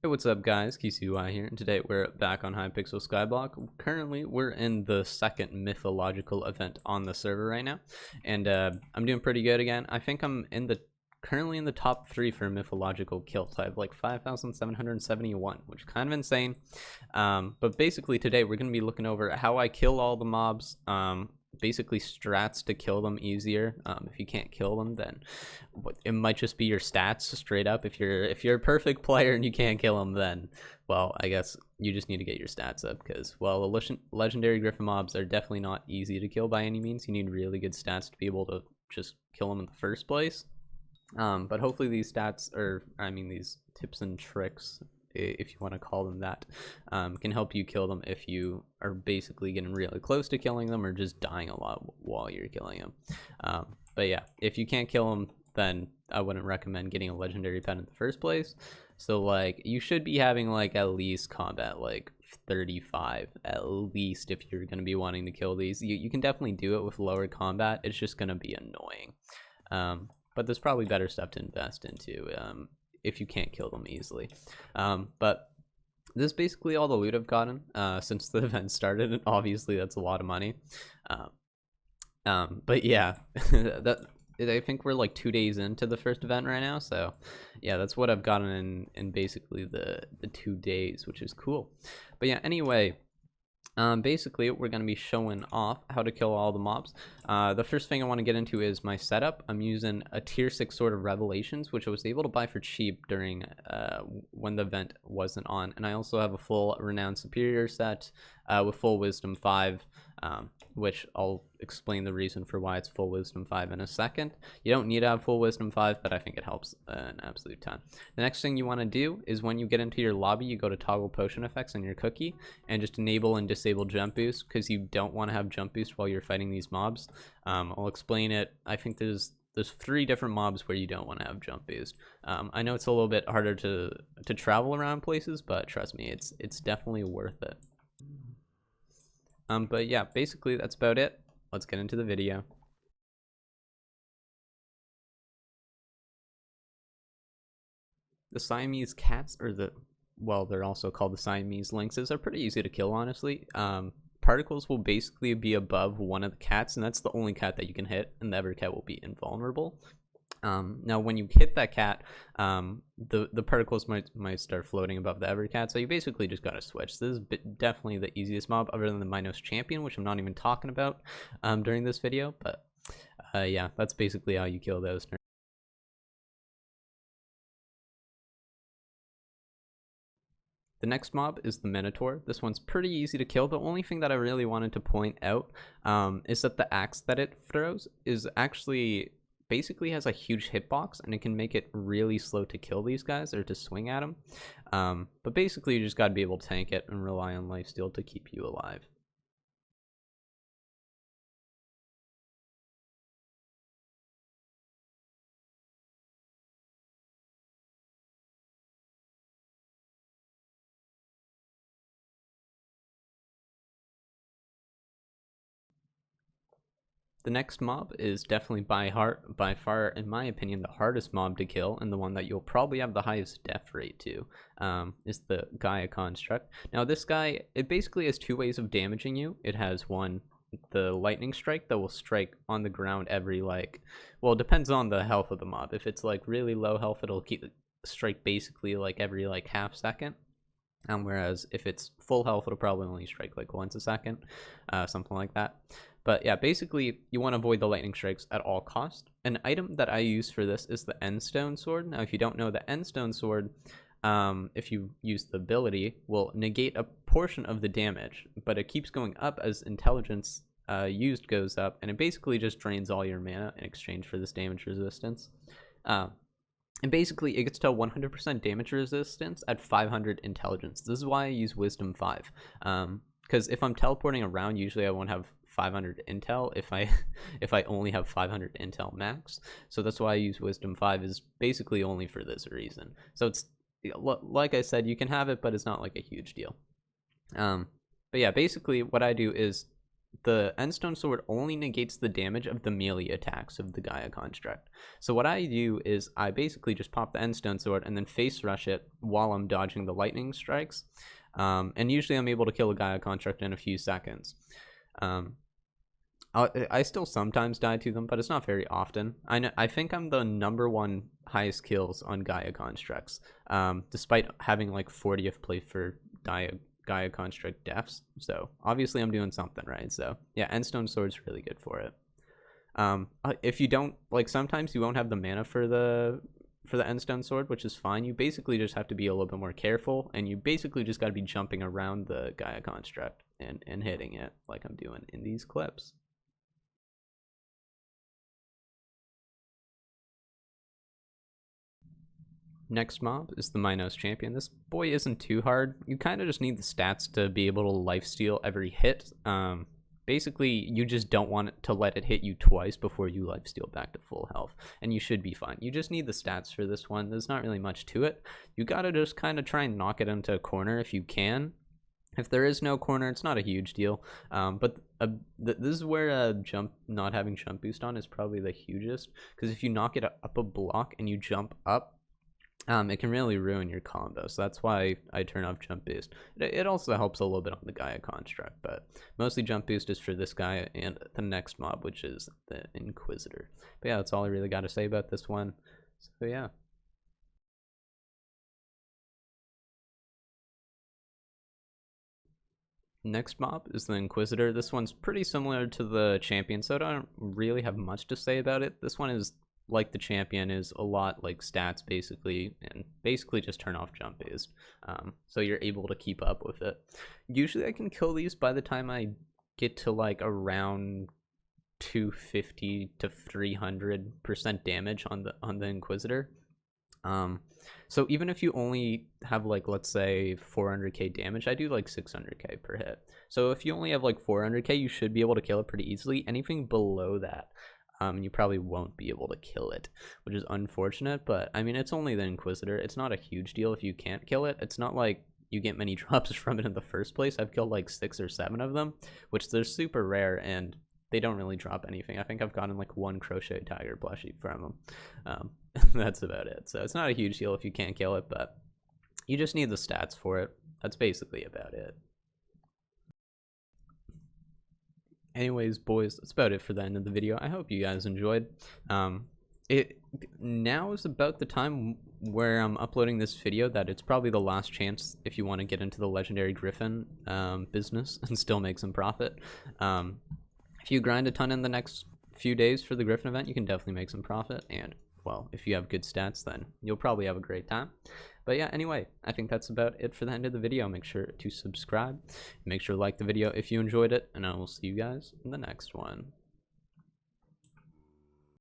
Hey, what's up guys, KCY here, and today we're back on Hypixel Skyblock. Currently, we're in the second mythological event on the server right now, and I'm doing pretty good again. I think I'm currently in the top 3 for mythological kills. I have like 5,771, which is kind of insane. But basically today we're going to be looking over how I kill all the mobs, basically strats to kill them easier. If you can't kill them, then it might just be your stats straight up. If you're a perfect player and you can't kill them, then well, I guess you just need to get your stats up, because well, the legendary griffin mobs are definitely not easy to kill by any means. You need really good stats to be able to just kill them in the first place. But hopefully these stats, these tips and tricks, if you want to call them that, can help you kill them if you are basically getting really close to killing them or just dying a lot while you're killing them. But yeah, if you can't kill them, then I wouldn't recommend getting a legendary pet in the first place. So like, you should be having like at least combat like 35 at least if you're going to be wanting to kill these. You can definitely do it with lower combat. It's just going to be annoying. But there's probably better stuff to invest into if you can't kill them easily. But this is basically all the loot I've gotten since the event started, and obviously that's a lot of money. But yeah, I think we're like 2 days into the first event right now, so yeah, that's what I've gotten in basically the 2 days, which is cool. But yeah, anyway, basically we're going to be showing off how to kill all the mobs. The first thing I want to get into is my setup. I'm using a tier 6 Sword of Revelations, which I was able to buy for cheap during when the event wasn't on, and I also have a full Renowned Superior set with full Wisdom 5, which I'll explain the reason for why it's full Wisdom 5 in a second. You don't need to have full Wisdom 5, but I think it helps an absolute ton. The next thing you want to do is when you get into your lobby, you go to toggle potion effects on your cookie and just enable and disable jump boost, because you don't want to have jump boost while you're fighting these mobs. I'll explain it. I think there's 3 different mobs where you don't want to have jump boost. I know it's a little bit harder to travel around places, but trust me, it's definitely worth it. But yeah, basically that's about it. Let's get into the video. The Siamese cats, or they're also called the Siamese lynxes, are pretty easy to kill, honestly. Particles will basically be above one of the cats, and that's the only cat that you can hit, and the other cat will be invulnerable. Now when you hit that cat, the particles might start floating above the other cat, so you basically just gotta switch. This is definitely the easiest mob other than the Minos Champion, which I'm not even talking about during this video, but yeah, that's basically how you kill those. The next mob is the Minotaur. This one's pretty easy to kill. The only thing that I really wanted to point out is that the axe that it throws is actually basically has a huge hitbox, and it can make it really slow to kill these guys or to swing at them. But basically you just got to be able to tank it and rely on lifesteal to keep you alive. The next mob is definitely by far, in my opinion, the hardest mob to kill, and the one that you'll probably have the highest death rate to, is the Gaia Construct. Now this guy, it basically has 2 ways of damaging you. It has one, the lightning strike that will strike on the ground every well, it depends on the health of the mob. If it's like really low health, it'll strike basically like every half second. Whereas if it's full health, it'll probably only strike like once a second, something like that. But yeah, basically you want to avoid the lightning strikes at all costs. An item that I use for this is the Endstone Sword. Now if you don't know, the Endstone Sword, if you use the ability, will negate a portion of the damage, but it keeps going up as intelligence used goes up, and it basically just drains all your mana in exchange for this damage resistance. And basically it gets to 100% damage resistance at 500 intelligence. This is why I use Wisdom 5. Because if I'm teleporting around, usually I won't have 500 intel if I only have 500 intel max. So that's why I use Wisdom 5, is basically only for this reason. So it's, like I said, you can have it, but it's not like a huge deal. But yeah, basically what I do is the Endstone Sword only negates the damage of the melee attacks of the Gaia Construct. So what I do is I basically just pop the Endstone Sword and then face rush it while I'm dodging the lightning strikes. And usually I'm able to kill a Gaia Construct in a few seconds. I still sometimes die to them, but it's not very often. I think I'm the #1 highest kills on Gaia Constructs, despite having like 40th place for Gaia Construct deaths. So obviously I'm doing something right. So yeah, Endstone Sword's really good for it. If you don't, like, sometimes you won't have the mana for the Endstone Sword, which is fine. You basically just have to be a little bit more careful, and you basically just got to be jumping around the Gaia Construct and hitting it like I'm doing in these clips. Next mob is the Minos Champion. This boy isn't too hard. You kind of just need the stats to be able to lifesteal every hit. Basically, you just don't want to let it hit you twice before you lifesteal back to full health, and you should be fine. You just need the stats for this one. There's not really much to it. You gotta just kind of try and knock it into a corner if you can. If there is no corner, it's not a huge deal. But this is where not having jump boost on is probably the hugest, because if you knock it up a block and you jump up, it can really ruin your combo. So that's why I turn off jump boost. It also helps a little bit on the Gaia Construct, but mostly jump boost is for this guy and the next mob, which is the Inquisitor. But yeah, that's all I really got to say about this one. So yeah. Next mob is the Inquisitor. This one's pretty similar to the Champion, so I don't really have much to say about it. This one is, like the Champion, is a lot like stats basically, and basically just turn off jump boost, so you're able to keep up with it. Usually I can kill these by the time I get to like around 250 to 300% damage on the Inquisitor. So even if you only have, like, let's say 400k damage, I do like 600k per hit. So if you only have like 400k, you should be able to kill it pretty easily. Anything below that, you probably won't be able to kill it, which is unfortunate. But I mean, it's only the Inquisitor. It's not a huge deal if you can't kill it. It's not like you get many drops from it in the first place. I've killed like 6 or 7 of them, which they're super rare, and they don't really drop anything. I think I've gotten like 1 crochet tiger plushie from them. That's about it. So it's not a huge deal if you can't kill it, but you just need the stats for it. That's basically about it. Anyways, boys, that's about it for the end of the video. I hope you guys enjoyed. It now is about the time where I'm uploading this video that it's probably the last chance if you want to get into the Legendary Griffin business and still make some profit. If you grind a ton in the next few days for the Griffin event, you can definitely make some profit, and well, if you have good stats, then you'll probably have a great time. But yeah, anyway, I think that's about it for the end of the video. Make sure to subscribe, make sure to like the video if you enjoyed it, and I will see you guys in the next one.